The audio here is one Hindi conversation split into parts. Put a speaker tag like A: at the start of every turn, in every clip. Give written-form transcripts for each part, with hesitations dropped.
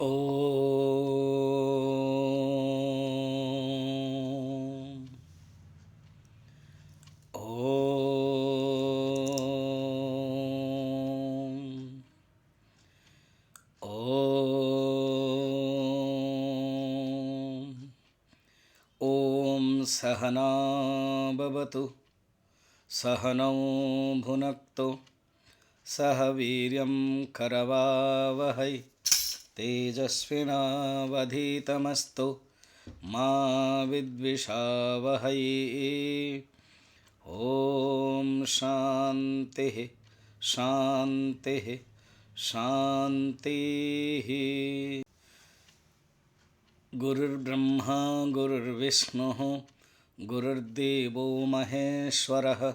A: ॐ ॐ ॐ सहना भवतु सहनौ भुनक्तु सह वीर्यं करवावहै तेजस्विनावधीतमस्तु मा विद्विषावहै। ॐ शान्तिः शान्तिः शान्तिः। गुरुर्ब्रह्मा गुरुर्विष्णुः गुरुर्देवो महेश्वरः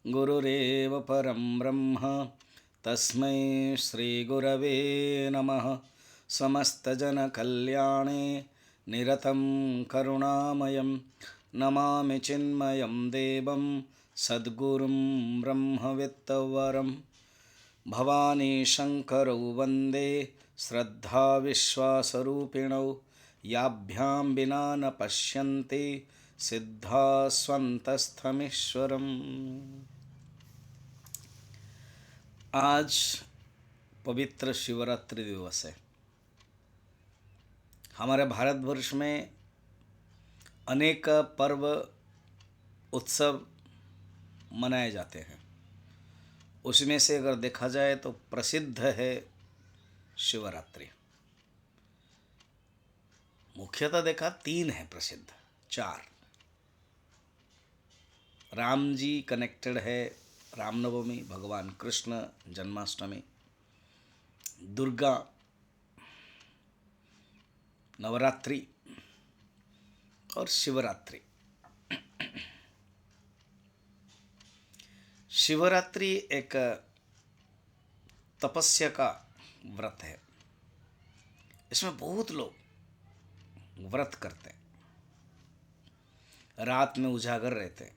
A: गुरुरेव परं ब्रह्म तस्मै श्रीगुरवे नमः। समस्तजनकल्याणे निरतं करुणामयं नमामि चिन्मयं देवं सद्गुरुं ब्रह्मवित्तवरं। भवानी शङ्करौ वन्दे श्रद्धाविश्वासरूपिणौ याभ्यां विना न पश्यन्ति सिद्धास्वन्तस्थमीश्वरम्। आज पवित्र शिवरात्रि दिवस है। हमारे भारतवर्ष में अनेक पर्व उत्सव मनाए जाते हैं। उसमें से अगर देखा जाए तो प्रसिद्ध है शिवरात्रि। मुख्यतः देखा 3 है प्रसिद्ध, 4। राम जी कनेक्टेड है, रामनवमी, भगवान कृष्ण जन्माष्टमी, दुर्गा नवरात्रि और शिवरात्रि। शिवरात्रि एक तपस्या का व्रत है। इसमें बहुत लोग व्रत करते हैं, रात में उजागर रहते हैं।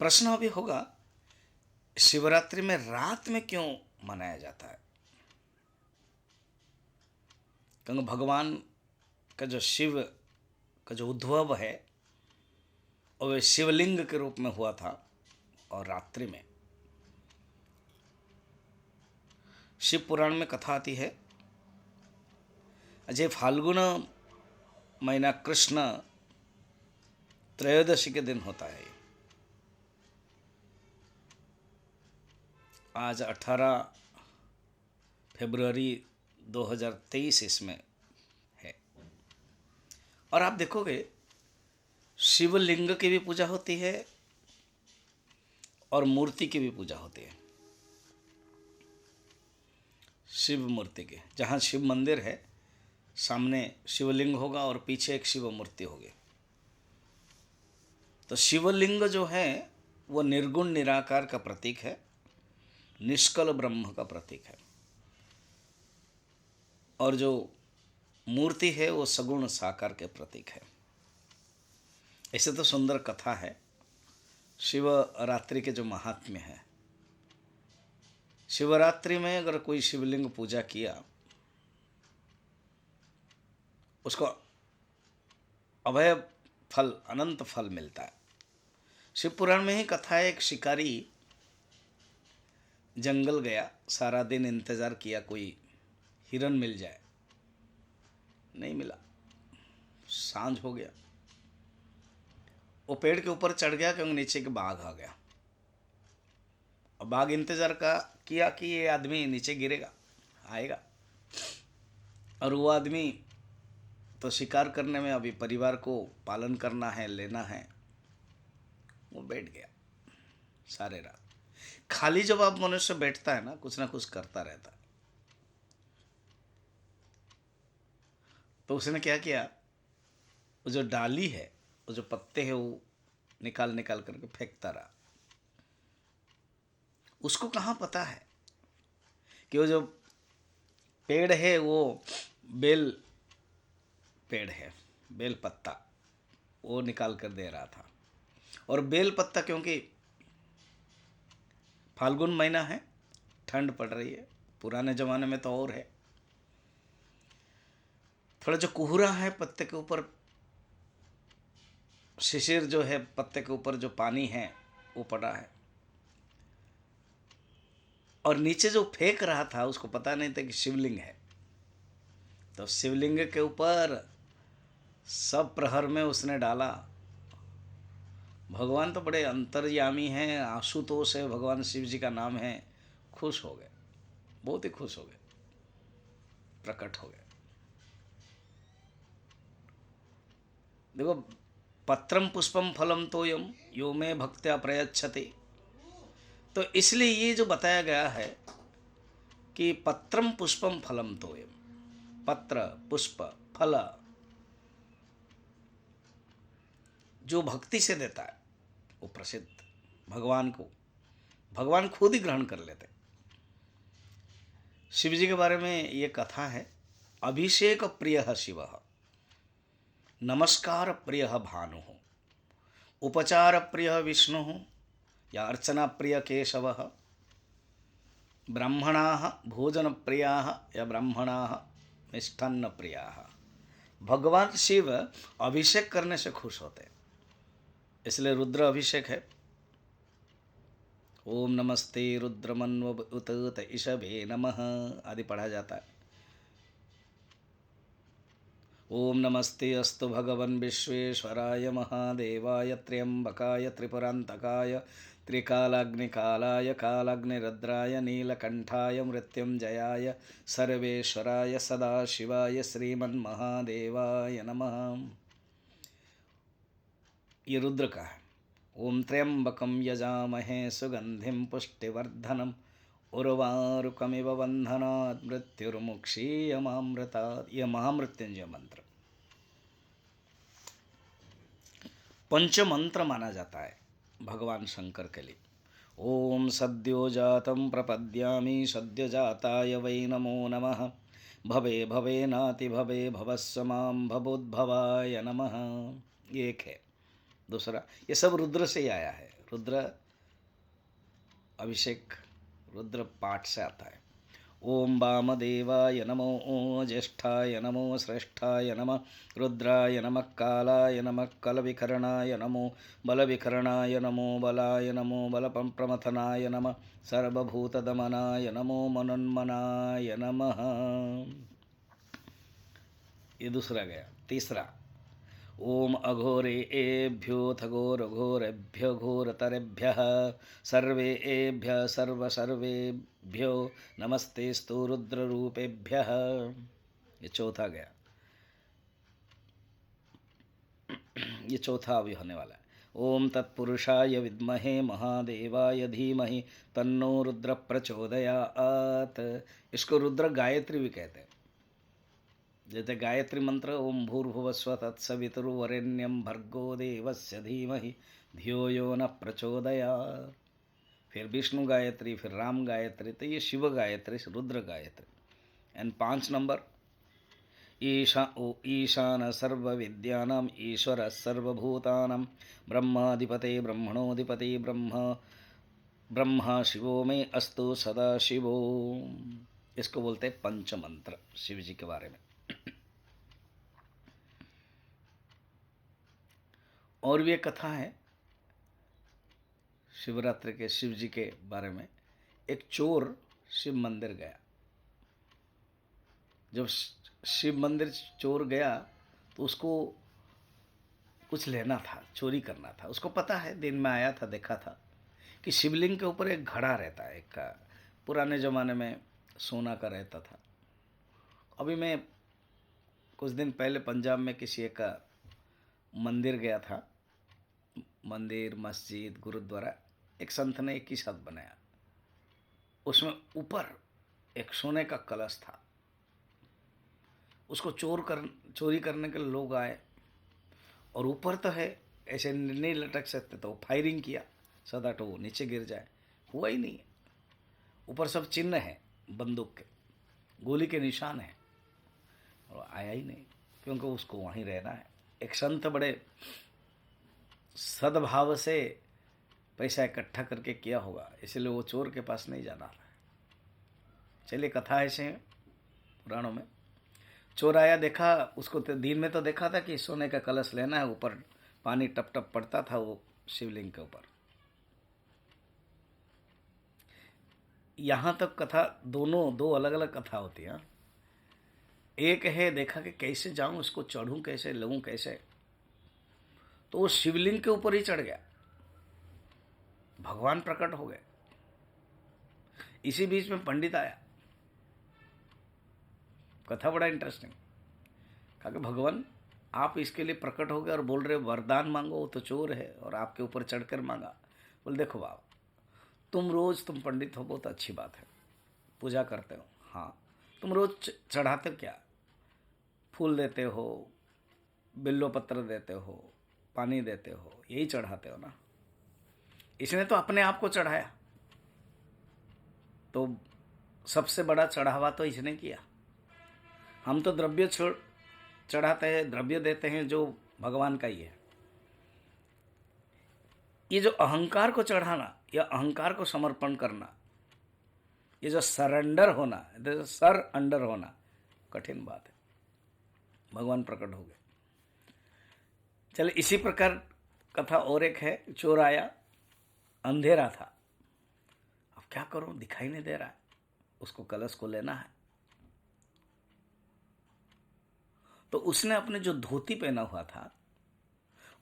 A: प्रश्न अभी होगा, शिवरात्रि में रात में क्यों मनाया जाता है? क्योंकि भगवान का जो शिव का जो उद्भव है और वे शिवलिंग के रूप में हुआ था, और रात्रि में शिव पुराण में कथा आती है, अजय फाल्गुन महीना कृष्ण त्रयोदशी के दिन होता है। आज 18 फरवरी 2023 इसमें है। और आप देखोगे शिवलिंग की भी पूजा होती है और मूर्ति की भी पूजा होती है। शिव मूर्ति के, जहाँ शिव मंदिर है सामने शिवलिंग होगा और पीछे एक शिव मूर्ति होगी। तो शिवलिंग जो है वो निर्गुण निराकार का प्रतीक है, निष्कल ब्रह्म का प्रतीक है। और जो मूर्ति है वो सगुण साकार के प्रतीक है। ऐसे तो सुंदर कथा है शिवरात्रि के जो महात्म्य है। शिवरात्रि में अगर कोई शिवलिंग पूजा किया, उसको अभय फल, अनंत फल मिलता है। शिव पुराण में ही कथा है, एक शिकारी जंगल गया, सारा दिन इंतजार किया कोई हिरन मिल जाए, नहीं मिला। सांझ हो गया, वो पेड़ के ऊपर चढ़ गया क्योंकि नीचे के बाघ आ गया। और बाघ इंतजार किया कि ये आदमी नीचे गिरेगा, आएगा। और वो आदमी तो शिकार करने में, अभी परिवार को पालन करना है, लेना है, वो बैठ गया सारे रात। खाली जब आप मनुष्य बैठता है ना कुछ करता रहता है। तो उसने क्या किया, वो जो डाली है, वो जो पत्ते हैं, वो निकाल निकाल करके फेंकता रहा। उसको कहाँ पता है कि वो जो पेड़ है वो बेल पेड़ है, बेल पत्ता वो निकाल कर दे रहा था। और बेल पत्ता, क्योंकि फाल्गुन महीना है, ठंड पड़ रही है, पुराने जमाने में तो और है। थोड़ा जो कुहरा है पत्ते के ऊपर, शिशिर जो है पत्ते के ऊपर जो पानी है वो पड़ा है, और नीचे जो फेंक रहा था उसको पता नहीं था कि शिवलिंग है। तो शिवलिंग के ऊपर सब प्रहर में उसने डाला। भगवान तो बड़े अंतर्यामी हैं, आशुतोष है भगवान शिव जी का नाम है। खुश हो गए, बहुत ही खुश हो गए, प्रकट हो गए। देखो, पत्रम पुष्पम फलम तोयम यो में भक्त्या प्रयच्छति। तो इसलिए ये जो बताया गया है कि पत्रम पुष्पम फलम तोयम, पत्र पुष्प फल जो भक्ति से देता है वो प्रसिद्ध भगवान को, भगवान खुद ही ग्रहण कर लेते। शिव जी के बारे में ये कथा है, अभिषेक प्रिय शिव, नमस्कार प्रिय भानु, उपचार प्रिय विष्णु या अर्चना प्रिय केशव, ब्राह्मणा भोजन प्रिया या ब्राह्मणा मिष्टान्न प्रिया। भगवान शिव अभिषेक करने से खुश होते हैं, इसलिए रुद्र अभिषेक है। ओम नमस्ते रुद्रमन्वत ईशभे नमः आदि पढ़ा जाता है। ओम नमस्ते अस्तु भगवन् विश्वेश्वराय महादेवाय त्र्यंबकाय त्रिपुरांतकाय त्रिकालाग्निकालाय कालाग्निरुद्राय नीलकंठाय मृत्युंजयाय सर्वेश्वराय सदाशिवाय श्रीमन्महादेवाय नमः। ये रुद्र का है। ओम त्र्यंबकं यजामहे सुगंधिं पुष्टिवर्धनम् उर्वारुकमिव बंधनात् मृत्युर्मुक्षीयमामृतात्। यह महामृत्युंजय मंत्र पंच मंत्र माना जाता है भगवान शंकर के लिए। ओम सद्यो जातं प्रपद्यामि सद्यो जाताय वै नमो नमः। भवे भवे नाति भवे भवस्व मां भवोद्भवाय नमः। ये एक है। दूसरा, ये सब रुद्र से ही आया है। रुद्र अभिषेक रुद्र पाठ से आता है। ओम वामदेवाय नमो, ओम ज्येष्ठाय नमो, श्रेष्ठाय नमः, रुद्राय नमः, कालाय नमः, कलविकरणाय नमो, बलविकरणाय नमो, बलाय नमो, बलप्रमथनाय नमः, सर्वभूतदमनाय नमो, मनोन्मनाय नमः। ये दूसरा गया। तीसरा, ओम अघोरेभ्योऽथ घोरघोरेभ्यो घोरतरेभ्यः सर्वेभ्यः सर्वेभ्यो नमस्तेस्तु रुद्ररूपेभ्यः। ये चौथा गया। ये चौथा अभी होने वाला है। ओम तत्पुरुषाय विद्महे महादेवाय धीमहि तन्नो रुद्र प्रचोदयात्। इसको रुद्र गायत्री भी कहते हैं। जैसे गायत्री मंत्र ओम भूर्भुवस्व तत्सवितुर्वरेण्यं भर्गो देवस्य धीमहि धियो यो न प्रचोदयात्। फिर विष्णु गायत्री, फिर राम गायत्री, तो ये शिव गायत्री, रुद्र गायत्री। एंड 5 नंबर, ईशान सर्वविद्यानां ईश्वर सर्वभूतानां ब्रह्माधिपते ब्रह्मणोधिपति ब्रह्मा शिवो में अस्तु सदा शिवो। इसको बोलते हैं पंचमंत्र शिव जी के बारे में। और भी एक कथा है शिवरात्रि के शिव जी के बारे में। एक चोर शिव मंदिर गया। जब शिव मंदिर चोर गया तो उसको कुछ लेना था, चोरी करना था। उसको पता है, दिन में आया था, देखा था कि शिवलिंग के ऊपर एक घड़ा रहता है, एक का पुराने ज़माने में सोना का रहता था। अभी मैं कुछ दिन पहले पंजाब में किसी एक मंदिर गया था। मंदिर, मस्जिद, गुरुद्वारा, एक संत ने एक ही साथ बनाया। उसमें ऊपर एक सोने का कलश था। उसको चोरी करने के लोग आए, और ऊपर तो है, ऐसे नहीं लटक सकते, तो फायरिंग किया सदा तो वो नीचे गिर जाए। हुआ ही नहीं। ऊपर सब चिन्ह है, बंदूक के, गोली के निशान है, और आया ही नहीं, क्योंकि उसको वहीं रहना है। एक संत बड़े सद्भाव से पैसा इकट्ठा करके किया होगा, इसलिए वो चोर के पास नहीं जाना रहा है। चलिए, कथा ऐसे है पुराणों में। चोर आया, देखा उसको, तो दिन में तो देखा था कि सोने का कलश लेना है, ऊपर पानी टप टप पड़ता था वो शिवलिंग के ऊपर। यहाँ तक कथा, दोनों दो अलग अलग कथा होती है। एक है देखा कि कैसे जाऊं, उसको चढ़ूं कैसे, लूं कैसे, तो वो शिवलिंग के ऊपर ही चढ़ गया, भगवान प्रकट हो गए। इसी बीच में पंडित आया, कथा बड़ा इंटरेस्टिंग। कहा कि भगवान आप इसके लिए प्रकट हो गए और बोल रहे वरदान मांगो, वो तो चोर है और आपके ऊपर चढ़कर मांगा। बोल देखो बाबा, तुम रोज, तुम पंडित हो, बहुत अच्छी बात है, पूजा करते हो, हाँ, तुम रोज चढ़ाते हो क्या? फूल देते हो, बिल्लो पत्र देते हो, पानी देते हो, यही चढ़ाते हो ना। इसने तो अपने आप को चढ़ाया, तो सबसे बड़ा चढ़ावा तो इसने किया। हम तो द्रव्य चढ़ाते हैं, द्रव्य देते हैं जो भगवान का ही है। ये जो अहंकार को चढ़ाना या अहंकार को समर्पण करना, ये जो सरेंडर होना, सर अंडर होना, कठिन बात है। भगवान प्रकट हो गए। चले, इसी प्रकार कथा और एक है। चोर आया, अंधेरा था, अब क्या करूं, दिखाई नहीं दे रहा है, उसको कलश को लेना है। तो उसने अपने जो धोती पहना हुआ था,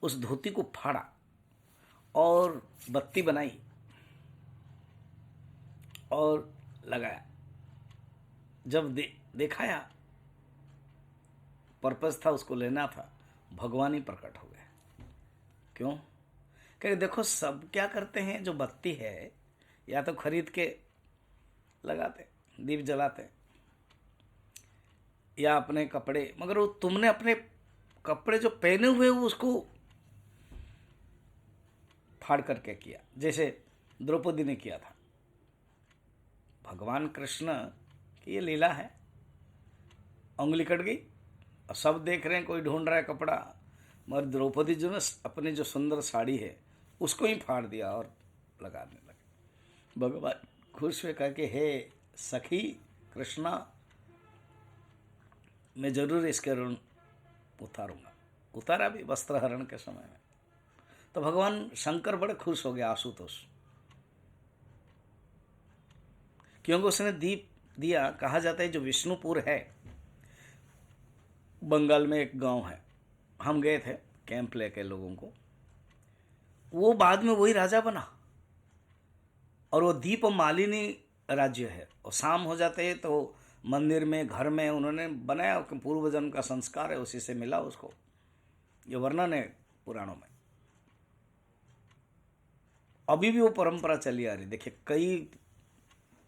A: उस धोती को फाड़ा और बत्ती बनाई और लगाया। जब दिखाया, पर्पस था, उसको लेना था, भगवान ही प्रकट हो गए। क्यों? क्योंकि देखो, सब क्या करते हैं, जो बत्ती है या तो खरीद के लगाते, दीप जलाते, या अपने कपड़े, मगर वो तुमने अपने कपड़े जो पहने हुए वो उसको फाड़ करके किया, जैसे द्रौपदी ने किया था। भगवान कृष्ण की ये लीला है। उंगली कट गई और सब देख रहे हैं, कोई ढूंढ रहा है कपड़ा, मगर द्रौपदी जो ने अपनी जो सुंदर साड़ी है उसको ही फाड़ दिया और लगाने लगे। भगवान खुश हुए, कहा कि हे सखी कृष्णा, मैं जरूर इसके ऋण उतारूंगा। उतारा भी वस्त्र हरण के समय में। तो भगवान शंकर बड़े खुश हो गए, आशुतोष, क्योंकि उसने दीप दिया। कहा जाता है जो विष्णुपुर है, बंगाल में एक गांव है, हम गए थे कैंप लेके लोगों को, वो बाद में वही राजा बना, और वो दीप मालिनी राज्य है। और शाम हो जाते हैं तो मंदिर में, घर में उन्होंने बनाया, पूर्व जन्म का संस्कार है, उसी से मिला उसको। ये वर्णन है पुराणों में। अभी भी वो परंपरा चली आ रही। देखिए, कई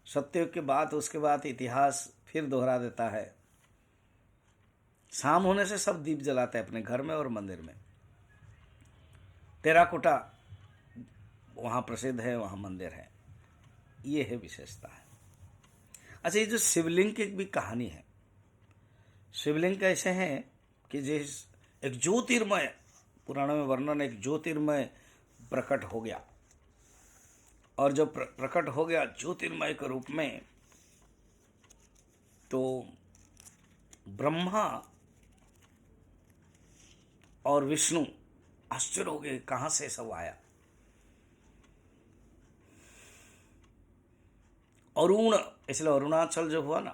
A: सत्युग के बाद, उसके बाद इतिहास फिर दोहरा देता है। शाम होने से सब दीप जलाते हैं अपने घर में और मंदिर में। टेराकोटा वहाँ प्रसिद्ध है, वहाँ मंदिर है, ये है विशेषता है। अच्छा, ये जो शिवलिंग की भी कहानी है, शिवलिंग कैसे है कि जिस एक ज्योतिर्मय, पुराणों में वर्णन, एक ज्योतिर्मय प्रकट हो गया, और जब प्रकट हो गया ज्योतिर्मय के रूप में, तो ब्रह्मा और विष्णु आश्चर्य हो गए, कहां से सब आया। अरुण, इसलिए अरुणाचल जो हुआ ना,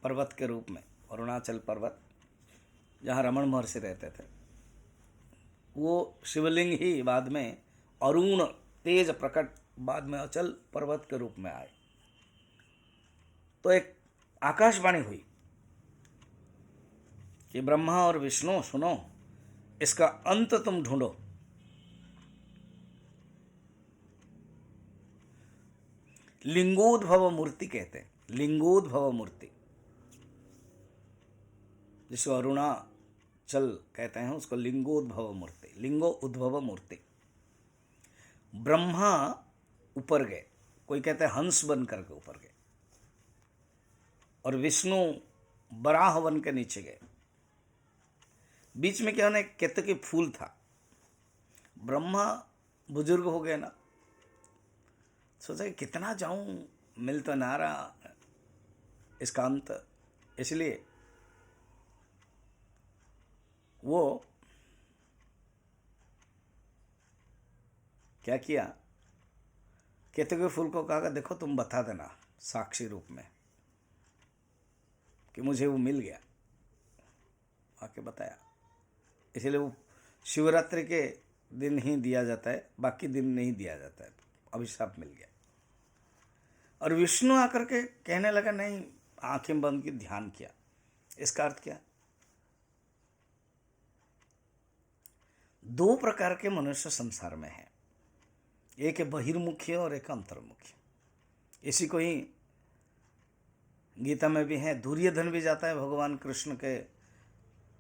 A: पर्वत के रूप में, अरुणाचल पर्वत जहाँ रमण महर्षि रहते थे, वो शिवलिंग ही बाद में अरुण, तेज प्रकट, बाद में अचल पर्वत के रूप में आए। तो एक आकाशवाणी हुई कि ब्रह्मा और विष्णु सुनो, इसका अंत तुम ढूंढो। लिंगोद्भव मूर्ति कहते हैं, लिंगोद्भव मूर्ति, जिसको अरुणाचल कहते हैं, उसको लिंगोद्भव मूर्ति, लिंगो उद्भव मूर्ति। ब्रह्मा ऊपर गए, कोई कहते हैं हंस बन करके ऊपर गए, और विष्णु बराह बन के नीचे गए। बीच में क्या होना, केतकी फूल था। ब्रह्मा बुजुर्ग हो गए ना, सोचा कि कितना जाऊं, मिल तो ना रहा, इसका अंत। इसलिए वो क्या किया, केतु के फूल को कहा देखो तुम बता देना साक्षी रूप में कि मुझे वो मिल गया, आके बताया। इसलिए वो शिवरात्रि के दिन ही दिया जाता है, बाकी दिन नहीं दिया जाता है। अभिशाप मिल गया। और विष्णु आकर के कहने लगा नहीं, आंखें बंद की ध्यान किया। इसका अर्थ क्या? दो प्रकार के मनुष्य संसार में हैं, एक है बहिर्मुखी और एक अंतर्मुखी। इसी को ही गीता में भी है। दुर्योधन भी जाता है भगवान कृष्ण के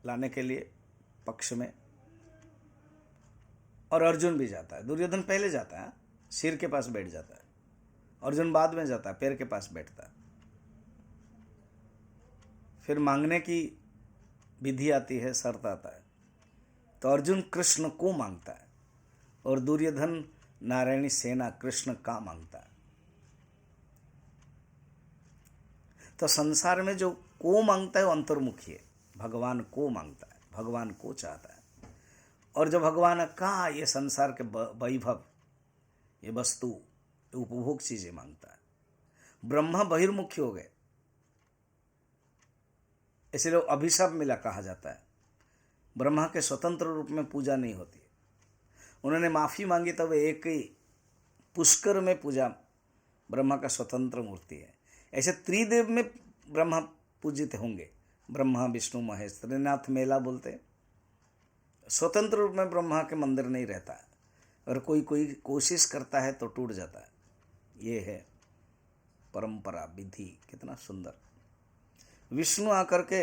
A: लाने के लिए पक्ष में, और अर्जुन भी जाता है। दुर्योधन पहले जाता है, सिर के पास बैठ जाता है। अर्जुन बाद में जाता है, पैर के पास बैठता है। फिर मांगने की विधि आती है, शर्त आता है, तो अर्जुन कृष्ण को मांगता है और दुर्योधन नारायणी सेना कृष्ण का मांगता है। तो संसार में जो को मांगता है वो अंतर्मुखी है, भगवान को मांगता है, भगवान को चाहता है। और जो भगवान का ये संसार के वैभव, ये वस्तु, ये उपभोग चीजें मांगता है। ब्रह्मा बहिर्मुखी हो गए, इसलिए अभिशाप मिला कहा जाता है। ब्रह्मा के स्वतंत्र रूप में पूजा नहीं होती। उन्होंने माफी मांगी तब एक ही पुष्कर में पूजा ब्रह्मा का स्वतंत्र मूर्ति है। ऐसे त्रिदेव में ब्रह्मा पूजित होंगे, ब्रह्मा विष्णु महेश। त्रिनाथ मेला बोलते। स्वतंत्र रूप में ब्रह्मा के मंदिर नहीं रहता है, और कोई कोई कोशिश करता है तो टूट जाता है। ये है परंपरा, विधि। कितना सुंदर। विष्णु आकर के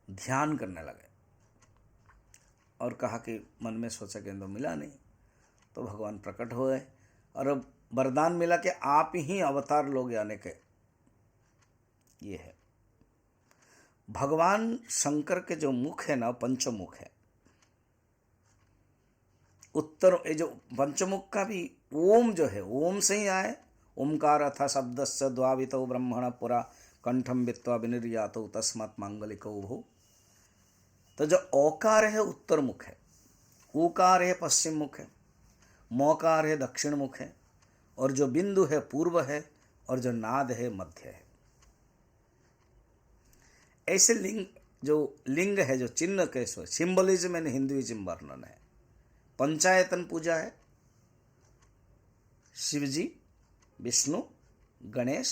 A: ध्यान करने लगे और कहा कि मन में सोचा कि मिला नहीं, तो भगवान प्रकट हुए और अब वरदान मिला कि आप ही अवतार लोग आने के। ये है भगवान शंकर के जो मुख है ना, पंचमुख है। उत्तर, ये जो पंचमुख का भी ओम जो है, ओम से ही आए। ओमकार अथ शब्दस्य द्वावितो ब्रह्मण पुरा कंठम वित्वा विनिर्यातो तस्मात् मांगलिको भो। तो जो ओकार है उत्तर मुख है, ऊकार है पश्चिम मुख है, मोकार है दक्षिण मुख है, और जो बिंदु है पूर्व है, और जो नाद है मध्य है। ऐसे लिंग है, जो चिन्ह के सिंबलिज्म एंड हिंदुइज्म वर्णन है। पंचायतन पूजा है, शिवजी, विष्णु, गणेश,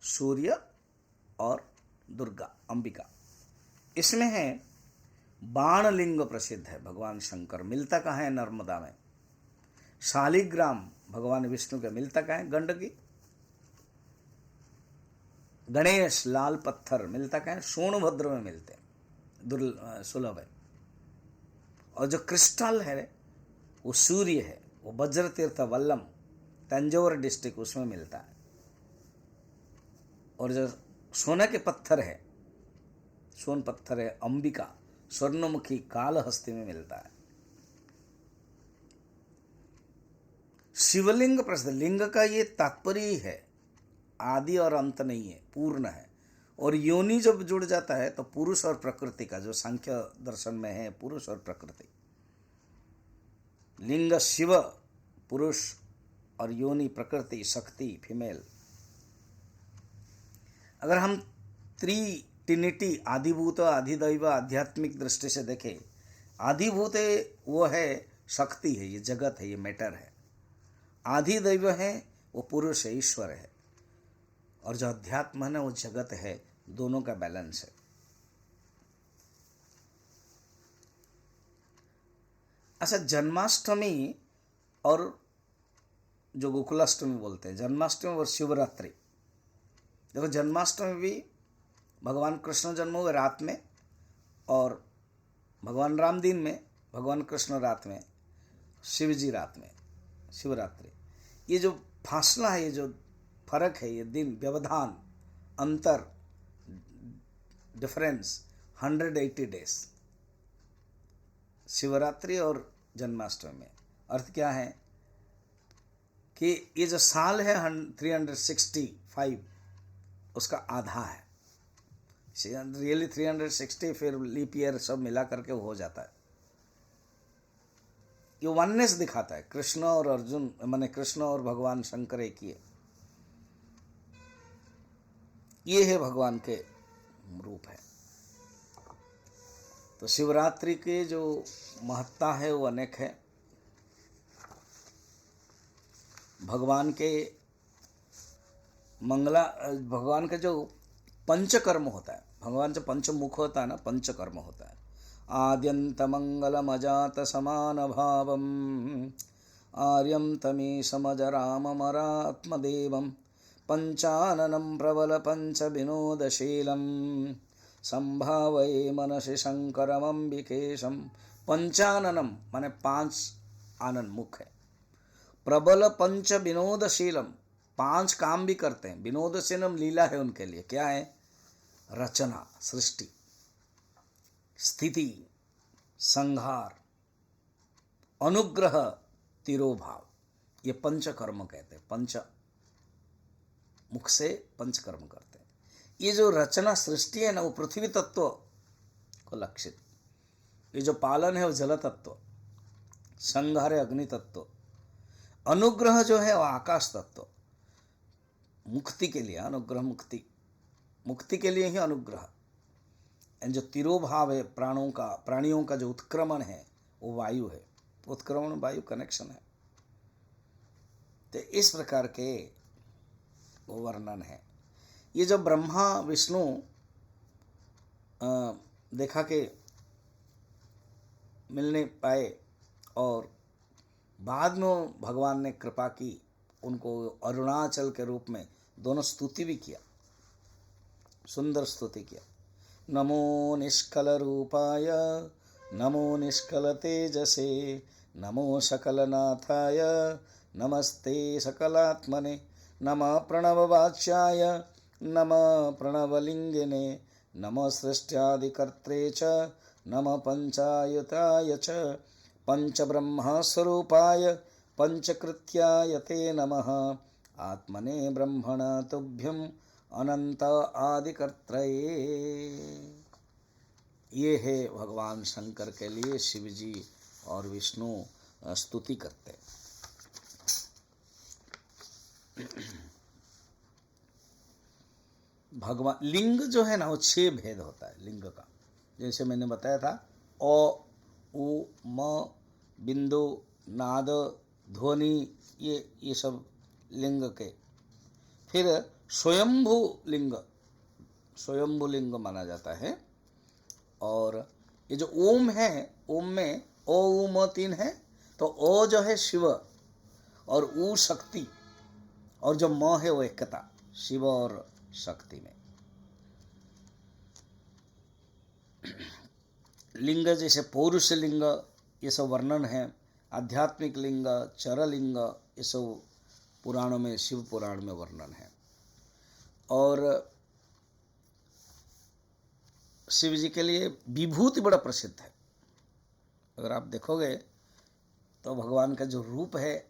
A: सूर्य और दुर्गा, अंबिका। इसमें है बाण लिंग प्रसिद्ध है, भगवान शंकर। मिलता कहाँ है? नर्मदा में। शालिग्राम भगवान विष्णु के मिलता कहाँ है? गंडकी। गणेश लाल पत्थर मिलता कहाँ है? सोनभद्र में मिलते हैं, सुलभ है। और जो क्रिस्टल है वो सूर्य है, वो वज्र तीर्थ वल्लम, तंजौर डिस्ट्रिक्ट, उसमें मिलता है। और जो सोना के पत्थर है, सोन पत्थर है, अंबिका, स्वर्णमुखी, कालहस्ती में मिलता है। शिवलिंग प्रसिद्ध। लिंग का ये तात्पर्य ही है, आदि और अंत नहीं है, पूर्ण है। और योनि जब जुड़ जाता है तो पुरुष और प्रकृति का, जो सांख्य दर्शन में है, पुरुष और प्रकृति। लिंग शिव पुरुष और योनि प्रकृति, शक्ति फीमेल। अगर हम ट्रिनिटी, आदिभूत, आधिदैव, आध्यात्मिक दृष्टि से देखें, आदिभूत है वो है शक्ति है, ये जगत है, ये मैटर है। आधिदैव है वो पुरुष है, ईश्वर है। और जो अध्यात्म है ना, वो जगत है। दोनों का बैलेंस है। अच्छा, जन्माष्टमी और जो गोकुलाष्टमी बोलते हैं, जन्माष्टमी और शिवरात्रि। देखो, जन्माष्टमी भी भगवान कृष्ण जन्म हुए रात में, और भगवान राम दिन में, भगवान कृष्ण रात में, शिव जी रात में, शिवरात्रि। ये जो फासला है, ये जो फर्क है, ये दिन, व्यवधान, अंतर, डिफरेंस 180 डेज शिवरात्रि और जन्माष्टमी में। अर्थ क्या है कि ये जो साल है 365, उसका आधा है। रियली 360, फिर लीप ईयर सब मिला करके हो जाता है। ये वननेस दिखाता है। कृष्ण और अर्जुन, माने कृष्ण और भगवान शंकर एक ही है। ये है भगवान के रूप है। तो शिवरात्रि के जो महत्ता है वो अनेक है। भगवान के भगवान का जो पंचकर्म होता है, भगवान से पंचमुख होता है ना, पंचकर्म होता है। आद्यंत मंगलमजात समान भावम आर्यम तमीशमजरामरात्मदेवम पंचाननं प्रबल पंच विनोदशीलम संभावये मनसि शंकरमंबिकेशम। पंचाननम माने 5 आनंद मुख है। प्रबल पंच विनोदशीलम, 5 काम भी करते हैं। विनोदशीलम लीला है उनके लिए। क्या है? रचना, सृष्टि, स्थिति, संहार, अनुग्रह, तिरोभाव। ये पंचकर्म कहते हैं। पंच मुख से पंचकर्म करते हैं। ये जो रचना सृष्टि है ना, वो पृथ्वी तत्व को लक्षित। ये जो पालन है वो जल तत्व, संहार है अग्नि तत्व, अनुग्रह जो है वो आकाश तत्व। मुक्ति के लिए अनुग्रह, मुक्ति के लिए ही अनुग्रह। जो तिरोभाव है प्राणियों का जो उत्क्रमण है वो वायु है। उत्क्रमण वायु कनेक्शन है। तो इस प्रकार के वो वर्णन है। ये जो ब्रह्मा विष्णु देखा के मिलने पाए और बाद में भगवान ने कृपा की, उनको अरुणाचल के रूप में दोनों स्तुति भी किया, सुंदर स्तुति किया। नमो निष्कल रूपाय नमो निष्कल तेजसे नमो सकलनाथाय नमस्ते सकलात्मने नमः प्रणववाच्याय नमः प्रणवलिंगिने नमः सृष्ट्यादिकर्त्रे च नमः पंचायुताय च पंचब्रह्मस्वरूपाय पंचकृत्याय ते नमः आत्मने ब्रह्मण तुभ्यं अनंत आदिकर्त्रये। ये है भगवान शंकर के लिए शिव जी और विष्णु स्तुति करते हैं। भगवान लिंग जो है ना वो 6 भेद होता है लिंग का। जैसे मैंने बताया था, ओ उ म बिंदु नाद ध्वनि, ये सब लिंग के। फिर स्वयंभू लिंग माना जाता है। और ये जो ओम है, ओम में ओ उ म 3 है। तो ओ जो है शिव और उ शक्ति, और जो म है वो एकता, शिव और शक्ति में। लिंग जैसे पौरुष लिंग, ये सब वर्णन है। आध्यात्मिक लिंग, चर लिंग, ये सब पुराणों में, शिव पुराण में वर्णन है। और शिव जी के लिए विभूति बड़ा प्रसिद्ध है। अगर आप देखोगे तो भगवान का जो रूप है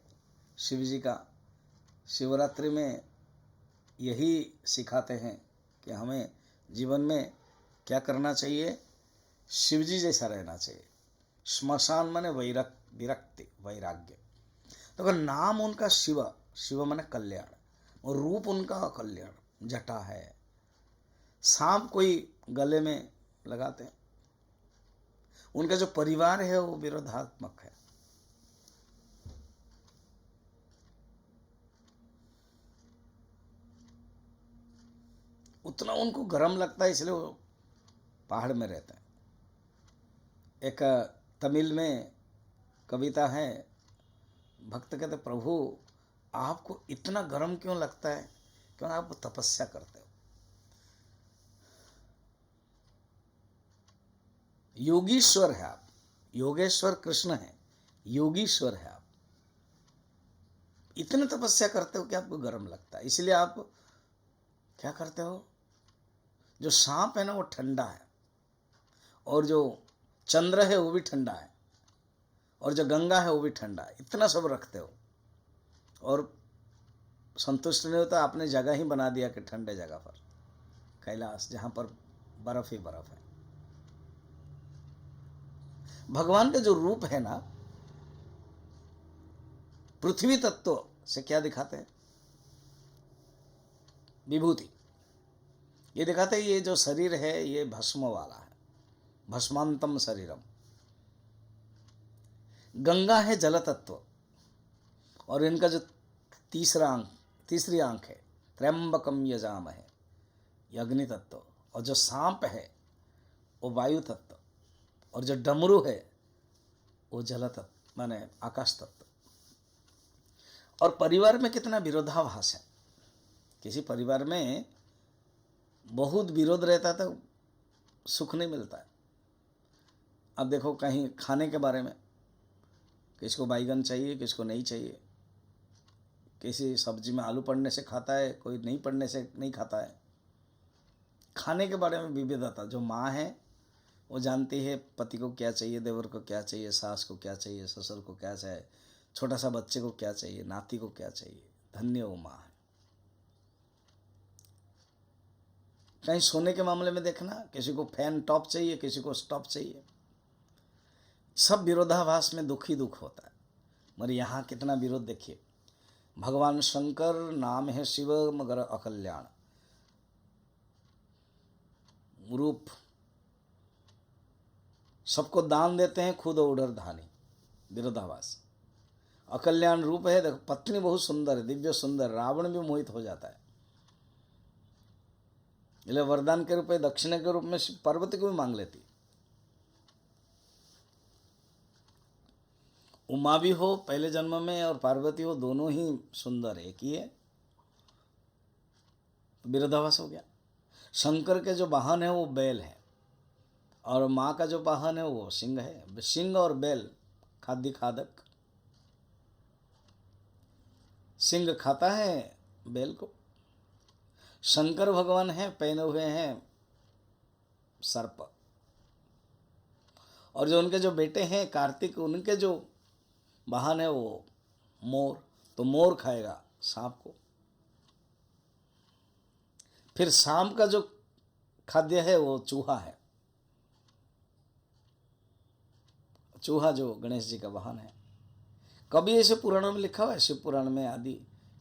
A: शिव जी का, शिवरात्रि में यही सिखाते हैं कि हमें जीवन में क्या करना चाहिए। शिव जी जैसा रहना चाहिए। श्मशान माने विरक्ति, वैराग्य। तो अगर नाम उनका शिव, शिव माने कल्याण, और रूप उनका कल्याण, जटा है, सांप कोई गले में लगाते हैं। उनका जो परिवार है वो विरोधात्मक है। उतना उनको गर्म लगता है, इसलिए वो पहाड़ में रहते हैं। एक तमिल में कविता है, भक्त कहते प्रभु आपको इतना गर्म क्यों लगता है, क्यों आप तपस्या करते हो। योगीश्वर है आप, योगेश्वर कृष्ण है, योगीश्वर है आप। इतने तपस्या करते हो कि आपको गर्म लगता है। इसलिए आप क्या करते हो, जो सांप है ना वो ठंडा है, और जो चंद्र है वो भी ठंडा है, और जो गंगा है वो भी ठंडा है। इतना सब रखते हो और संतुष्ट नहीं होता, आपने जगह ही बना दिया कि ठंडे जगह पर। कैलाश, जहां पर बर्फ ही बर्फ है। भगवान का जो रूप है ना, पृथ्वी तत्व से क्या दिखाते हैं? विभूति। ये दिखाते हैं ये जो शरीर है ये भस्म वाला है, भस्मांतम शरीरम। गंगा है जल तत्व, और इनका जो तीसरी आंख है, त्र्यंबकम यजाम है, ये अग्नि तत्व। और जो सांप है वो वायु तत्व, और जो डमरू है वो जल तत्व, माने आकाश तत्व। और परिवार में कितना विरोधाभास है। किसी परिवार में बहुत विरोध रहता है तो सुख नहीं मिलता है। अब देखो कहीं खाने के बारे में, किसको बैंगन चाहिए, किसको नहीं चाहिए, किसी सब्जी में आलू पड़ने से खाता है, कोई नहीं पड़ने से नहीं खाता है। खाने के बारे में विविधता। जो माँ है वो जानती है पति को क्या चाहिए, देवर को क्या चाहिए, सास को क्या चाहिए, ससुर को क्या चाहिए, छोटा सा बच्चे को क्या चाहिए, नाती को क्या चाहिए। धन्य वो माँ है। कहीं सोने के मामले में देखना, किसी को फैन टॉप चाहिए, किसी को स्टॉप चाहिए। सब विरोधाभास में दुख ही दुख होता है। मगर यहाँ कितना विरोध देखिए। भगवान शंकर नाम है शिव मगर अकल्याण रूप, सबको दान देते हैं, खुद उडर धानी। विरोधाभास। अकल्याण रूप है, देखो पत्नी बहुत सुंदर है, दिव्य सुंदर, रावण भी मोहित हो जाता है। इसलिए वरदान के रूप में, दक्षिणा के रूप में पार्वती को भी मांग लेती। उमा भी हो पहले जन्म में और पार्वती हो, दोनों ही सुंदर है, एक ही है। विरोधाभास हो गया। शंकर के जो वाहन है वो बैल है, और माँ का जो वाहन है वो सिंह है। सिंह और बैल खाद्य खादक। सिंह खाता है बैल को। शंकर भगवान है, पहने हुए हैं सर्प। और जो उनके जो बेटे हैं कार्तिक, उनके जो वाहन है वो मोर। तो मोर खाएगा सांप को। फिर सांप का जो खाद्य है वो चूहा है। चूहा जो गणेश जी का वाहन है। कभी ऐसे पुराणों में लिखा हुआ है, शिव पुराण में आदि,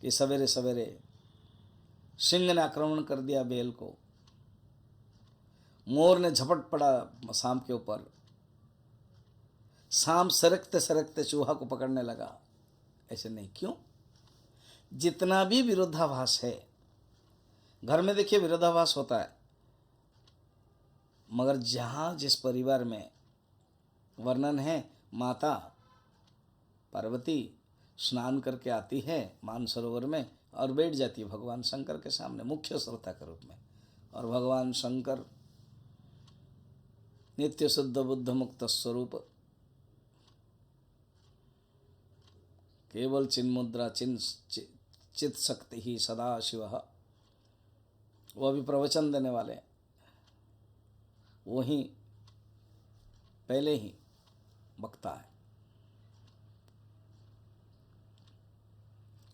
A: कि सवेरे सवेरे सिंह ने आक्रमण कर दिया बेल को, मोर ने झपट पड़ा सांप के ऊपर, सांप सरकते सरकते चूहा को पकड़ने लगा। ऐसे नहीं। क्यों? जितना भी विरोधाभास है, घर में देखिए विरोधाभास होता है, मगर जहाँ जिस परिवार में वर्णन है, माता पार्वती स्नान करके आती है मानसरोवर में और बैठ जाती है भगवान शंकर के सामने मुख्य श्रोता के रूप में। और भगवान शंकर नित्य शुद्ध बुद्ध मुक्त स्वरूप, केवल चिन्मुद्रा चित शक्ति ही सदा शिव, वो अभी प्रवचन देने वाले, वो ही पहले ही वक्ता है।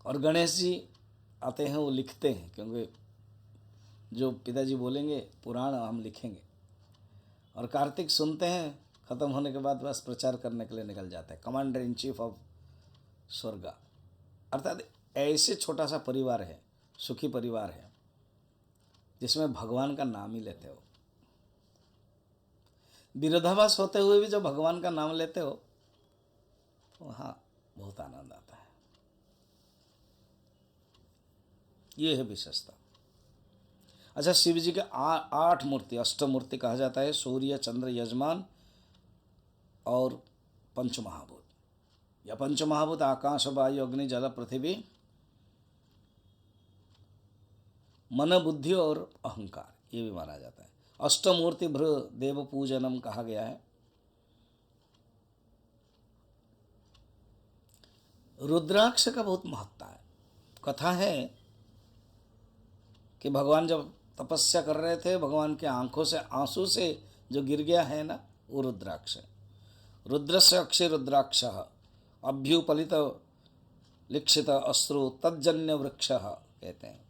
A: और गणेश जी आते हैं, वो लिखते हैं, क्योंकि जो पिताजी बोलेंगे पुराण हम लिखेंगे। और कार्तिक सुनते हैं, ख़त्म होने के बाद बस प्रचार करने के लिए निकल जाते हैं। कमांडर इन चीफ ऑफ स्वर्ग। अर्थात ऐसे छोटा सा परिवार है, सुखी परिवार है, जिसमें भगवान का नाम ही लेते हो। विरोधाभास होते हुए भी जब भगवान का नाम लेते हो तो वहाँ बहुत आनंद आता है। ये है विशेषता। अच्छा, शिव जी के 8 मूर्ति, अष्टमूर्ति कहा जाता है। सूर्य, चंद्र, यजमान और पंचमहाभूत। या पंचमहाभूत आकाश, वायु, अग्नि, जल, पृथ्वी, मन, बुद्धि और अहंकार, ये भी माना जाता है। अष्टमूर्ति भ्र देव पूजनम कहा गया है। रुद्राक्ष का बहुत महत्ता है। कथा है कि भगवान जब तपस्या कर रहे थे, भगवान के आंखों से आंसू से जो गिर गया है ना, वो रुद्राक्ष है। रुद्रस्य अक्षय रुद्राक्ष अभ्युपलित लिक्षित अश्रु तज्जन्य वृक्ष कहते हैं।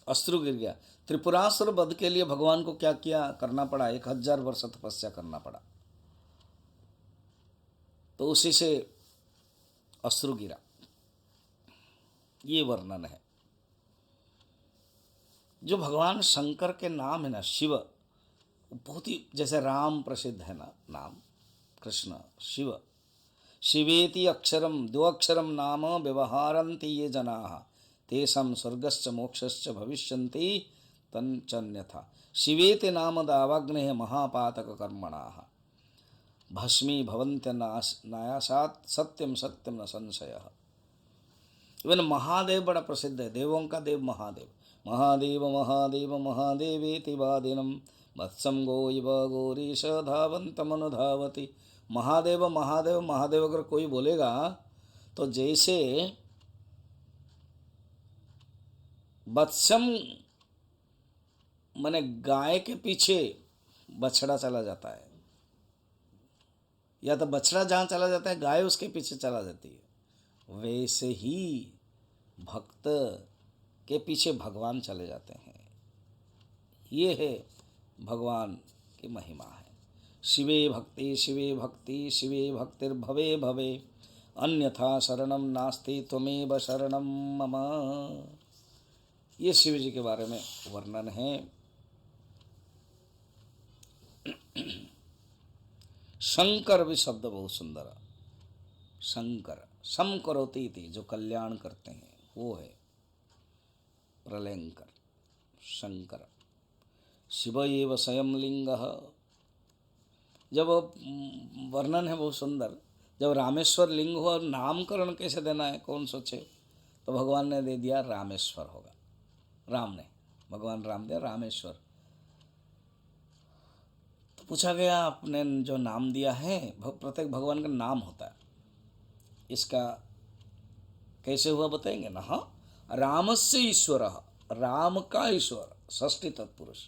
A: अश्रु गिर गया। त्रिपुरासुर वध के लिए भगवान को क्या किया करना पड़ा, 1000 वर्ष तपस्या करना पड़ा, तो उसी से अश्रु गिरा। ये वर्णन है। जो भगवान शंकर के नाम है ना, शिव, बहुत ही, जैसे राम प्रसिद्ध है ना नाम, कृष्ण, शिव, शिवेति अक्षरम, 2 अक्षरम नाम व्यवहारन्ति ये जनाः तेषां स्वर्गश्च मोक्षश्च भविष्यन्ति तन्चन्यथा। शिवेति नाम दावाग्नेः महापातक कर्मणाः भस्मी भवन्त्यनायासात् सत्यम सत्यम न संशयः। इवन महादेव बड़ा प्रसिद्ध है, देवों का देव महादेव। महादेव महादेव महादेवेति वादिनं वत्सं गो इव गौरीश धावन्तमनुधावति। महादेव महादेव महादेव अगर कोई बोलेगा तो जैसे वत्सम माने गाय के पीछे बछड़ा चला जाता है, या तो बछड़ा जहाँ चला जाता है गाय उसके पीछे चला जाती है, वैसे ही भक्त के पीछे भगवान चले जाते हैं। ये है भगवान की महिमा है। शिवे भक्ति शिवे भक्तिर्भवे भवे अन्यथा शरणम नास्ति त्वमेव शरणम मम। ये शिव जी के बारे में वर्णन है। शंकर भी शब्द बहुत सुंदर। शंकर, सम करोति थी, जो कल्याण करते हैं वो है प्रलयंकर शंकर। शिव एव स्वयं लिंग। जब वर्णन है बहुत सुंदर, जब रामेश्वर लिंग हुआ, नामकरण कैसे देना है कौन सोचे, तो भगवान ने दे दिया रामेश्वर होगा। राम ने, भगवान राम दे रामेश्वर। तो पूछा गया आपने जो नाम दिया है, प्रत्येक भगवान का नाम होता है, इसका कैसे हुआ बताएंगे ना। हाँ, रामस्य ईश्वर, राम का ईश्वर, षष्ठी तत्पुरुष।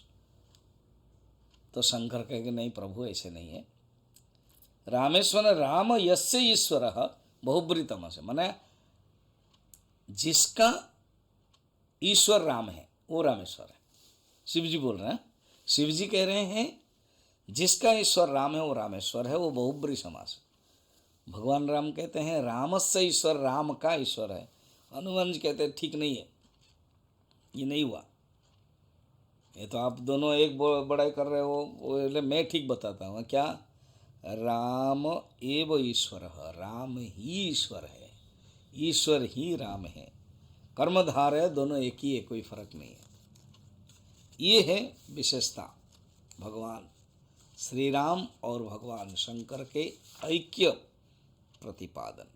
A: तो शंकर कहेंगे नहीं प्रभु ऐसे नहीं है। रामेश्वर राम यस्य ईश्वर बहुब्रीतम से, माने जिसका ईश्वर राम है वो रामेश्वर है। शिव जी बोल रहे हैं, शिव जी कह रहे हैं जिसका ईश्वर राम है वो रामेश्वर है, वो बहुब्री समास। भगवान राम कहते हैं रामस्य ईश्वर, राम का ईश्वर है। हनुमान जी कहते हैं ठीक नहीं है, ये नहीं हुआ, ये तो आप दोनों एक बड़ाई कर रहे हो। बोले मैं ठीक बताता हूँ। क्या? राम एव ईश्वर, राम ही ईश्वर है, ईश्वर ही राम है, कर्मधार है, दोनों एक ही है, कोई फर्क नहीं है। ये है विशेषता भगवान श्री राम और भगवान शंकर के ऐक्य प्रतिपादन।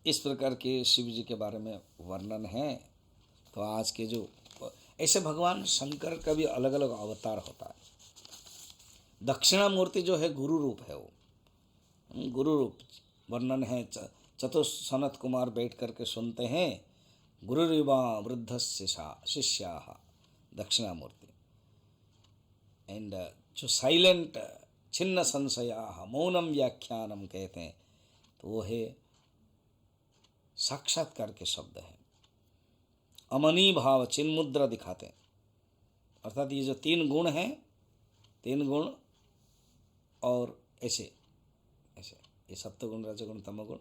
A: इस प्रकार के शिव जी के बारे में वर्णन है। तो आज के जो ऐसे भगवान शंकर का भी अलग अलग अवतार होता है। दक्षिणामूर्ति जो है गुरु रूप है, वो गुरु रूप वर्णन है। चतुस्सनत कुमार बैठ करके सुनते हैं, गुरुरिवा वृद्ध शिष्या दक्षिणामूर्ति। एंड जो साइलेंट छिन्न संशया मौनम व्याख्यानम कहते हैं, तो वो है साक्षात्कार के शब्द है। अमनी भाव चिन्ह मुद्रा दिखाते हैं, अर्थात ये जो 3 गुण हैं, 3 गुण और ऐसे ऐसे, ये सत्वगुण रजगुण तमोगुण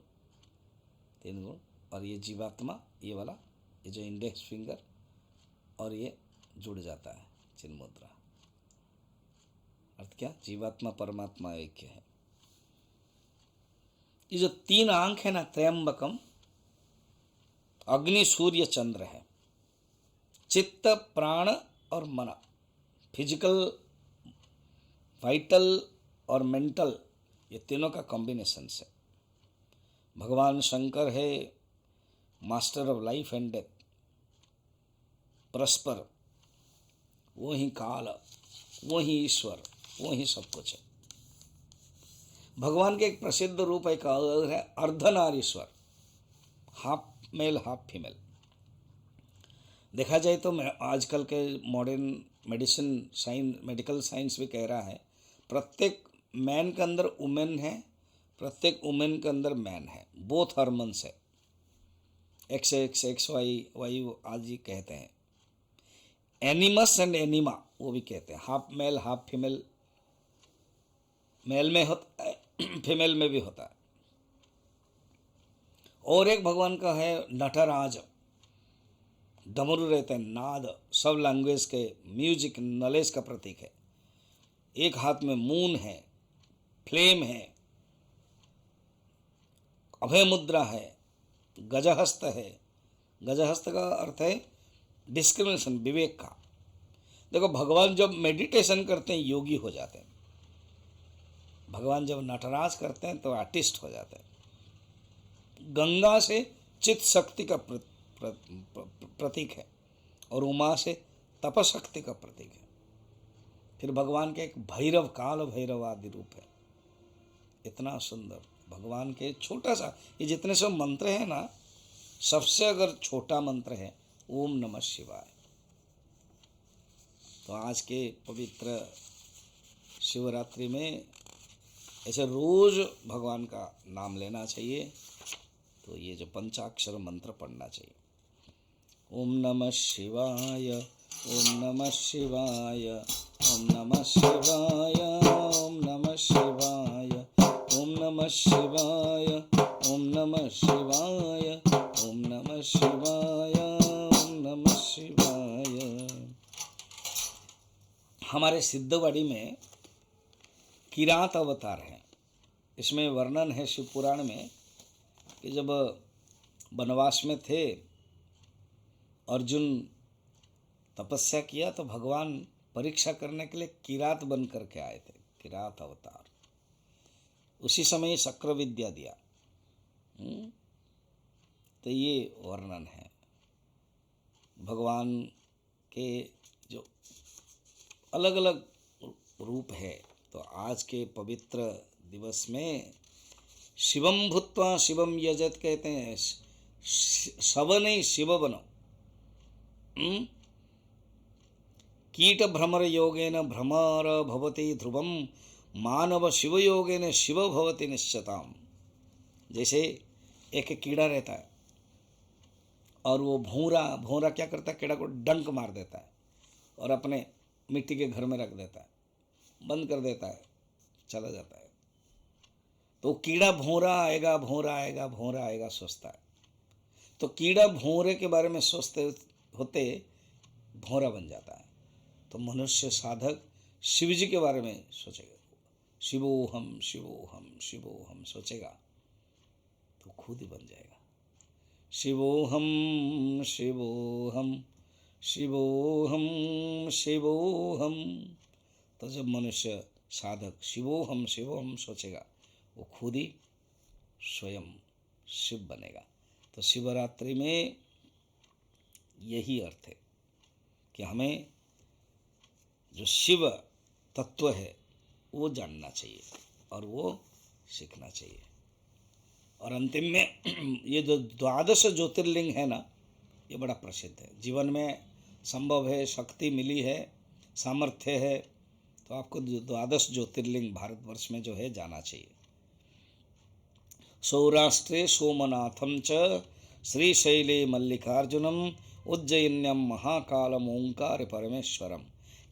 A: 3 गुण, और ये जीवात्मा, ये वाला, ये जो इंडेक्स फिंगर, और ये जुड़ जाता है चिन्ह मुद्रा। अर्थ क्या? जीवात्मा परमात्मा एक है। ये जो 3 आंख है ना, त्रयंबकम, अग्नि सूर्य चंद्र है, चित्त प्राण और मन, फिजिकल, वाइटल और मेंटल, ये तीनों का कॉम्बिनेशन है। भगवान शंकर है master of life and death, परस्पर, वो ही काल, वो ही ईश्वर, वो ही सब कुछ है। भगवान के एक प्रसिद्ध रूप एक है Ardhanarishvara, half male half female. देखा जाए तो आजकल के मॉडर्न मेडिकल साइंस भी कह रहा है, प्रत्येक मैन के अंदर वुमेन है, प्रत्येक वुमेन के अंदर मैन है, बोथ हार्मोन्स है। X X X Y Y आज ही कहते हैं। एनिमस एंड एनिमा वो भी कहते हैं। Half male half female, male में होता है फीमेल में भी होता है। और एक भगवान का है नटराज, डमरू रहते हैं, नाद, सब लैंग्वेज के म्यूजिक नॉलेज का प्रतीक है। एक हाथ में मून है, फ्लेम है, अभय मुद्रा है, गजहस्त है। गजहस्त का अर्थ है डिस्क्रिमिनेशन, विवेक का। देखो भगवान जब मेडिटेशन करते हैं योगी हो जाते हैं, भगवान जब नटराज करते हैं तो आर्टिस्ट हो जाते हैं। गंगा से चित्त शक्ति का प्रतीक है और उमा से तपशक्ति का प्रतीक है। फिर भगवान के एक भैरव, काल भैरव आदि रूप है। इतना सुंदर भगवान के छोटा सा, ये जितने सब मंत्र हैं ना, सबसे अगर छोटा मंत्र है ओम नमः शिवाय। तो आज के पवित्र शिवरात्रि में ऐसे रोज भगवान का नाम लेना चाहिए। तो ये जो पंचाक्षर मंत्र पढ़ना चाहिए, ओम नमः शिवाय, ओम नमः शिवाय, ओम नमः शिवाय, ओम नमः शिवाय, ओम नमः शिवाय, ओम नमः शिवाय, ओम नमः शिवाय, ओम नमः शिवाय। हमारे सिद्धवाड़ी में किरात अवतार है। इसमें वर्णन है शिव पुराण में कि जब वनवास में थे, अर्जुन तपस्या किया तो भगवान परीक्षा करने के लिए किरात बन करके आए थे, किरात अवतार। उसी समय शक्र विद्या दिया। तो ये वर्णन है भगवान के जो अलग अलग रूप है। तो आज के पवित्र दिवस में शिवम भूत्वा शिवम यजत कहते हैं। शव नहीं शिव बनो। कीट भ्रमर योगेन भ्रमर भवति ध्रुवम, मानव शिव योगेन शिव भवति निश्चताम। जैसे एक कीड़ा रहता है और वो भौंरा क्या करता है, कीड़ा को डंक मार देता है और अपने मिट्टी के घर में रख देता है, बंद कर देता है, चला जाता है। तो कीड़ा भौंरा आएगा सोचता है। तो कीड़ा भौंरे के बारे में सोचते होते भौंरा बन जाता है। तो मनुष्य साधक शिव जी के बारे में सोचेगा, शिवोहम शिवोहम शिवोहम सोचेगा तो खुद ही बन जाएगा। शिवोहम शिवोहम शिवोहम शिवोहम। तो जब मनुष्य साधक शिवोहम शिवोहम सोचेगा वो खुद ही स्वयं शिव बनेगा। तो शिवरात्रि में यही अर्थ है कि हमें जो शिव तत्व है वो जानना चाहिए और वो सीखना चाहिए। और अंतिम में ये जो 12 ज्योतिर्लिंग है ना, ये बड़ा प्रसिद्ध है। जीवन में संभव है, शक्ति मिली है, सामर्थ्य है, तो आपको 12 ज्योतिर्लिंग भारतवर्ष में जो है जाना चाहिए। सौराष्ट्रे सोमनाथम च, श्रीशैले मल्लिकार्जुनम, उज्जयिन्यम महाकालम ओंकार परमेश्वरम,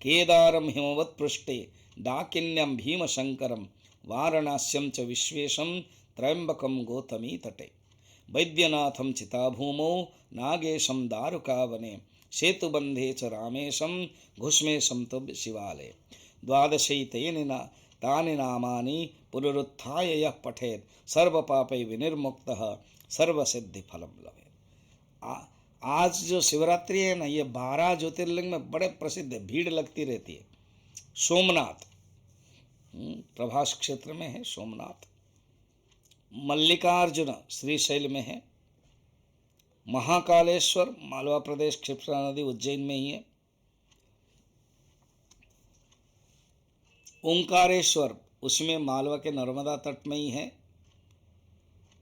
A: केदारम हिमवत् पृष्ठे डाकिन्यम भीमशंकरम, वाराणस्यम च विश्वेशम, त्र्यंबकम गौतमी तटे, वैद्यनाथम चिताभूमौ, नागेशम दारुकावने, सेतुबंधे च रामेशम, घुष्मेशम तु शिवालये। तानि नामानि पुनरुत्थाय यः पठेत्, सर्वपापै विनिर्मुक्तः सर्वसिद्धिफलं लभेत्। आज जो शिवरात्रि है ना, ये 12 ज्योतिर्लिंग में बड़े प्रसिद्ध है, भीड़ लगती रहती है। सोमनाथ प्रभास क्षेत्र में है सोमनाथ, मल्लिकार्जुन श्रीशैल में है, महाकालेश्वर मालवा प्रदेश क्षिप्रा नदी उज्जैन में ही है, ओंकारेश्वर उसमें मालवा के नर्मदा तट में ही है,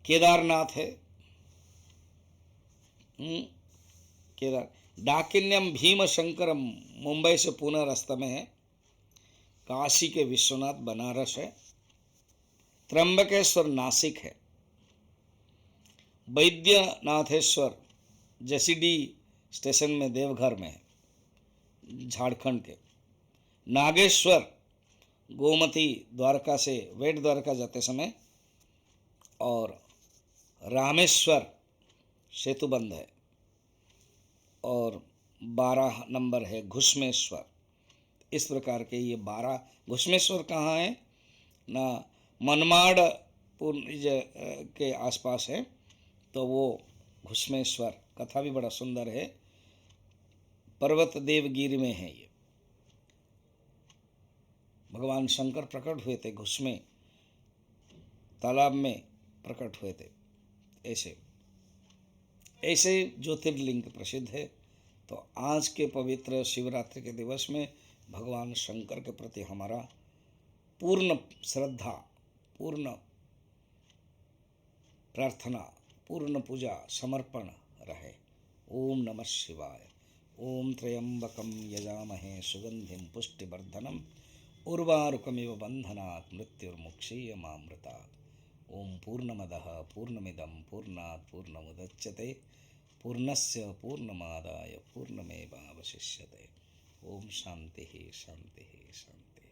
A: केदारनाथ है, केदार, डाकिन्यम भीमशंकरम मुंबई से पुणे रास्ते में है, काशी के विश्वनाथ बनारस है, त्र्यंबकेश्वर नासिक है, वैद्यनाथेश्वर जसीडी स्टेशन में, देवघर में है, झारखंड के। नागेश्वर, गोमती, द्वारका से वेट द्वारका जाते समय। और रामेश्वर सेतुबंध है। और 12 नंबर है घुश्मेश्वर। इस प्रकार के ये 12। घुश्मेश्वर कहाँ है ना, मनमाड़पुर के आसपास है, तो वो घुश्मेश्वर कथा भी बड़ा सुंदर है। पर्वत देवगिरी में है ये। भगवान शंकर प्रकट हुए थे घुश्मे तालाब में, प्रकट हुए थे। ऐसे ऐसे ज्योतिर्लिंग प्रसिद्ध है। तो आज के पवित्र शिवरात्रि के दिवस में भगवान शंकर के प्रति हमारा पूर्ण श्रद्धा, पूर्ण प्रार्थना, पूर्ण पूजा, समर्पण रहे। ओम नमः शिवाय। ओम त्र्यंबकम यजामहे सुगंधिम पुष्टिवर्धनम उर्वारुकमिव बंधनात् मृत्युर्मुक्षीयमामृतात्। ओम पूर्णमदः पूर्णमिदं पूर्णात् पूर्णमुदच्यते पूर्णस्य पूर्णमादाय पूर्णमेवावशिष्यते। ओम शांति शांति शांति।